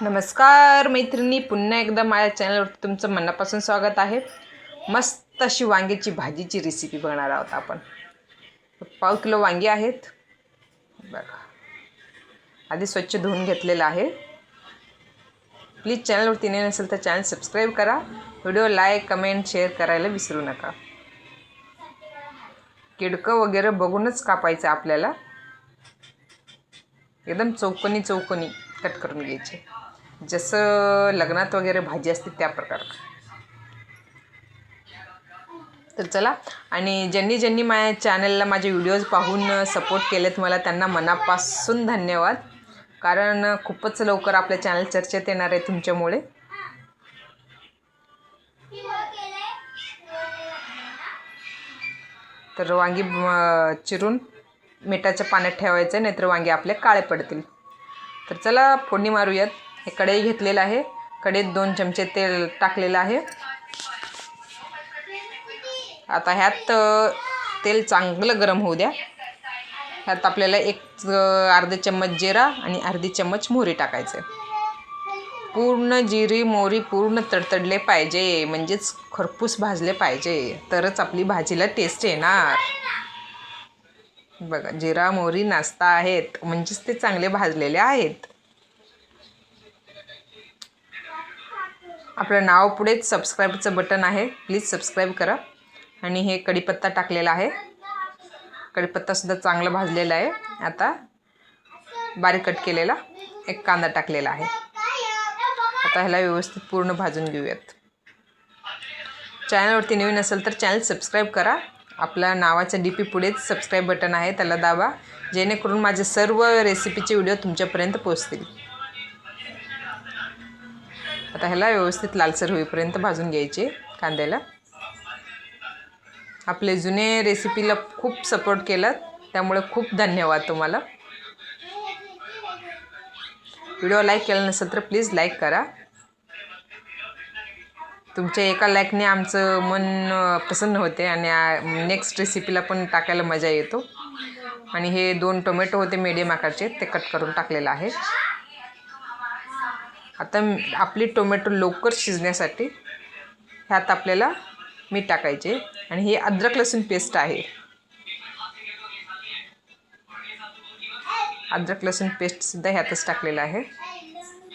नमस्कार मैत्रिणी, पुन्हा एकदा माझ्या चॅनलवरती तुमचं मनापासून स्वागत आहे. मस्त अशी वांग्याची भाजीची रेसिपी बनवणार आहोत आपण. 1/2 किलो वांगी आहेत बघा. आधी स्वच्छ धुवून घेतलेलं आहे. प्लीज चॅनलवरती नवीन नसेल तर चॅनल सबस्क्राईब करा. व्हिडिओ लाईक कमेंट शेअर करायला विसरू नका. किडकं वगैरे बघूनच कापायचं आपल्याला. एकदम चौकोनी कट करून घ्यायचे, जसं लग्नात वगैरे भाजी असते त्या प्रकार. तर चला, आणि ज्यांनी माझ्या चॅनलला माझे व्हिडिओज पाहून सपोर्ट केलेत मला, त्यांना मनापासून धन्यवाद. कारण खूपच लवकर आपल्या चॅनल चर्चेत येणार आहे तुमच्यामुळे. तर वांगी चिरून मिठाच्या पाण्यात ठेवायचं, नाहीतर वांगे आपले काळे पडतील. तर चला फोडणी मारूयात. हे कढई घेतलेलं आहे. कढईत 2 चमचे तेल टाकलेलं आहे. आता ह्यात तेल चांगलं गरम होऊ द्या. ह्यात आपल्याला अर्धा चम्मच जिरा आणि अर्धी चम्मच मोहरी टाकायचं. पूर्ण जिरी मोहरी पूर्ण तडतडले पाहिजे, म्हणजेच खरपूस भाजले पाहिजे, तरच आपली भाजीला टेस्ट येणार. बघा, जिरा मोहरी नाश्ता आहेत म्हणजेच ते चांगले भाजलेले आहेत. आपलं नाव पुढेच सबस्क्राईबचं बटन आहे, प्लीज सबस्क्राईब करा. आणि हे कढीपत्ता टाकलेला आहे. कढीपत्तासुद्धा चांगला भाजलेला आहे. आता बारीक कट केलेला एक कांदा टाकलेला आहे. आता ह्याला व्यवस्थित पूर्ण भाजून घेऊयात. चॅनलवरती नवीन असेल तर चॅनल सबस्क्राईब करा. आपल्या नावाच्या DP पुढेच सबस्क्राईब बटन आहे, त्याला दाबा, जेणेकरून माझे सर्व रेसिपीचे व्हिडिओ तुमच्यापर्यंत पोहोचतील. आता ह्याला व्यवस्थित लालसर होईपर्यंत भाजून घ्यायचे कांद्याला. आपले जुने रेसिपीला खूप सपोर्ट केलात, त्यामुळे खूप धन्यवाद तुम्हाला. व्हिडिओ लाईक केला नसेल तर प्लीज लाईक करा. तुमच्या एका लाईकने आमचं मन प्रसन्न होते आणि नेक्स्ट रेसिपीला पण टाकायला मजा येतो. आणि हे 2 टोमॅटो होते मीडियम आकारचे, ते कट करून टाकलेलं आहे. आता आपली टोमॅटो लवकर शिजण्यासाठी ह्यात आपल्याला मीठ टाकायचे. आणि हे अद्रक लसूण पेस्ट आहे. अद्रक लसूण पेस्टसुद्धा ह्यातच टाकलेलं आहे.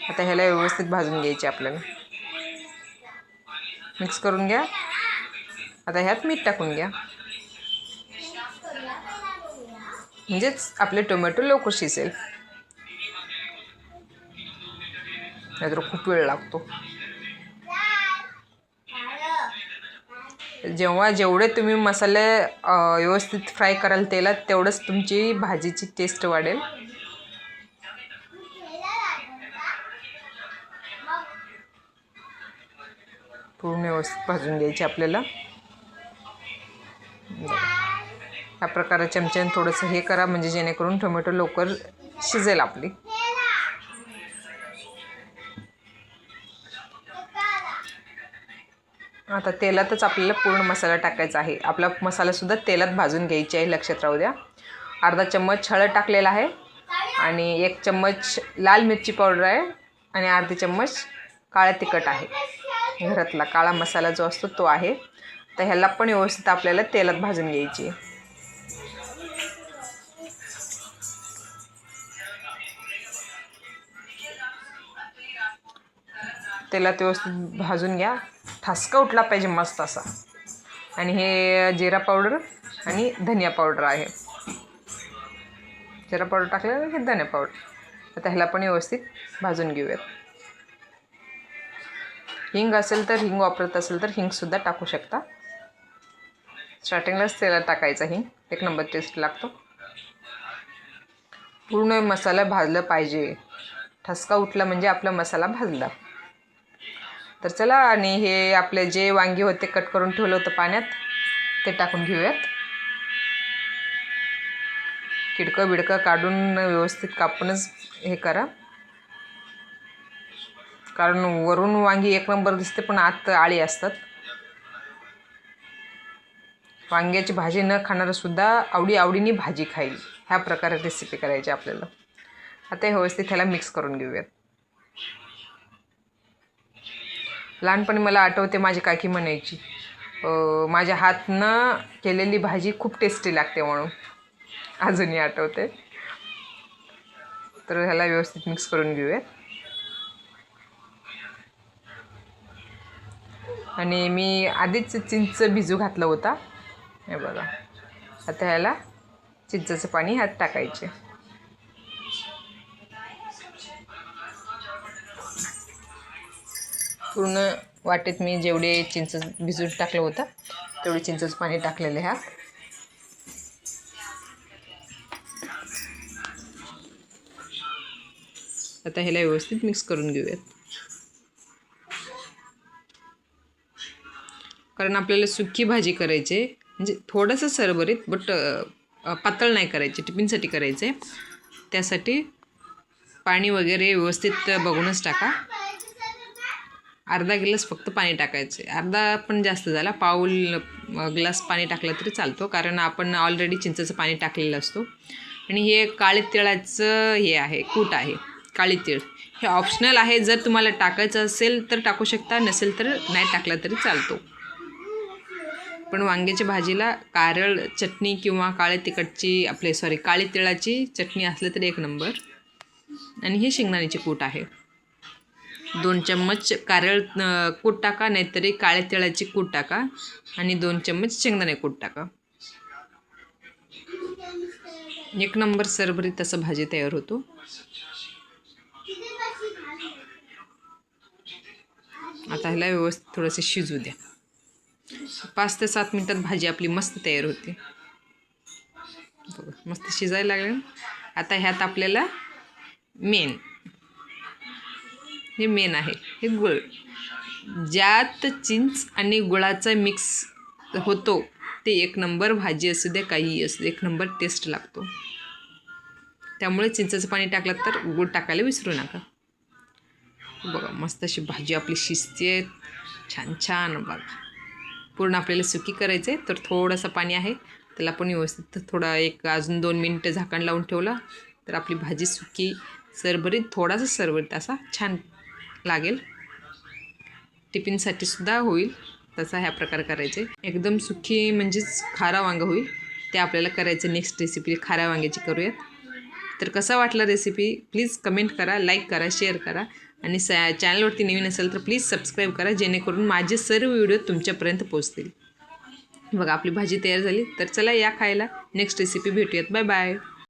आता ह्याला व्यवस्थित भाजून घ्यायचे आपल्याला. मिक्स करून घ्या. आता ह्यात मीठ टाकून घ्या, म्हणजेच आपले टोमॅटो लवकर शिजेल, नाहीतर खूप वेळ लागतो. जेवढे तुम्ही मसाले व्यवस्थित फ्राय कराल तेलात, तेवढंच तुमची भाजीची टेस्ट वाढेल. पूर्ण व्यवस्थित भाजून घ्यायचे आपल्याला. ह्या प्रकारे चमच्याने थोडंसं हे करा, म्हणजे जेणेकरून टोमॅटो लवकर शिजेल आपली. आता तेलातच आपल्याला पूर्ण मसाला टाकायचा आहे. आपला मसालासुद्धा तेलात भाजून घ्यायची आहे, लक्षात राहू द्या. अर्धा चम्मच हळद टाकलेला आहे, आणि 1 चम्मच लाल मिरची पावडर आहे, आणि अर्धी चम्मच काळा तिखट आहे. घरातला काळा मसाला जो असतो तो आहे. तर ह्याला पण व्यवस्थित आपल्याला तेलात भाजून घ्यायची. तेलात व्यवस्थित भाजून घ्या. ठसका उठला पाहिजे मस्त असा. आणि हे जिरा पावडर आणि धनिया पावडर आहे. जिरा पावडर टाकलेलं, हे धनिया पावडर. आता ह्याला पण व्यवस्थित भाजून घेऊयात. हिंग असेल तर हिंग वापरत असेल तर हिंगसुद्धा टाकू शकता. स्टार्टिंगलाच तेलात टाकायचा हिंग, 1 नंबर टेस्ट लागतो. पूर्ण मसाला भाजला पाहिजे. ठसका उठला म्हणजे आपला मसाला भाजला. तर चला, आणि हे आपले जे वांगी होते कट करून ठेवलं होतं पाण्यात, ते टाकून घेऊयात. किडकं बिडकं काढून व्यवस्थित कापूनच हे करा, कारण वरून वांगी 1 नंबर दिसते पण आत आळी असतात. वांग्याची भाजी न खाणारंसुद्धा आवडीने भाजी खाईल. ह्या प्रकारे रेसिपी करायची आपल्याला. आता हे व्यवस्थित ह्याला मिक्स करून घेऊयात. लहानपणी मला आठवते माझी काकी म्हणायची माझ्या हातनं केलेली भाजी खूप टेस्टी लागते म्हणून, अजूनही आठवते. तर ह्याला व्यवस्थित मिक्स करून घेऊयात. आणि मी आधीच चिंच भिजू घातलं होता, हे बघा. आता ह्याला चिंचेचं पाणी ह्यात टाकायचे. पूर्ण वाटेत मी जेवढे चिंच भिजून टाकलं होतं तेवढे चिंचेचं पाणी टाकलेलं ह्यात. आता ह्याला व्यवस्थित मिक्स करून घेऊयात. कारण आपल्याला सुकी भाजी करायची, म्हणजे थोडंसं सरभरीत, बट पातळ नाही करायची, टिफिनसाठी करायचे. त्यासाठी पाणी वगैरे व्यवस्थित बघूनच टाका. अर्धा गिलास फक्त पाणी टाकायचे, अर्धा पण जास्त झाला, पाऊल ग्लास पाणी टाकलं तरी चालतो, कारण आपण ऑलरेडी चिंचेचं पाणी टाकलेलं असतो. आणि हे काळे तिळाचं हे आहे, कूट आहे काळी तीळ. हे ऑप्शनल आहे, जर तुम्हाला टाकायचं असेल तर टाकू शकता, नसेल तर नाही टाकलं तरी चालतो. पण वांग्याच्या भाजीला कारळ चटणी किंवा काळे तिखटची काळी तिळाची चटणी असली तरी एक नंबर. आणि हे शेंगदाण्याचे कूट आहे. 2 चम्मच कारळ कूट टाका, नाहीतरी काळ्या तिळाची कूट टाका, आणि 2 चम्मच शेंगदाणे कूट टाका. एक नंबर सरभरीत तसं भाजी तयार होतो. आता ह्याला व्यवस्थित थोडंसं शिजू द्या. 5 ते 7 मिनिटात भाजी आपली मस्त तयार होते. बघा, मस्त शिजायला लागलं. आता ह्यात आपल्याला हे मेन आहे, हे गुळ. ज्यात चिंच आणि गुळाचा मिक्स होतो ते एक नंबर भाजी असू दे, काहीही असू दे, एक नंबर टेस्ट लागतो. त्यामुळे चिंचेचं पाणी टाकलं तर गुळ टाकायला विसरू नका. बघा, मस्त अशी भाजी आपली शिजते, छान छान. बघा, पूर्ण आपल्याला सुकी करायचं आहे, तर थोडंसं पाणी आहे, त्याला पण व्यवस्थित थोडा अजून 2 मिनिटं झाकण लावून ठेवला तर आपली भाजी सुकी सरभरीत, थोडासा सरभरीत असा छान लागेल. टिफिनसाठी सुद्धा होईल तसा ह्या प्रकार करायचे. एकदम सुकी म्हणजेच खारा वांगा होईल, ते आपल्याला करायचं. नेक्स्ट रेसिपी खाऱ्या वांग्याची करूयात. तर कसा वाटला रेसिपी प्लीज कमेंट करा, लाईक करा, शेअर करा, आणि चॅनलवरती नवीन असेल तर प्लीज सबस्क्राईब करा, जेणेकरून माझे सर्व व्हिडिओ तुमच्यापर्यंत पोहोचतील. बघा, आपली भाजी तयार झाली. तर चला या खायला. नेक्स्ट रेसिपी भेटूयात. Bye bye.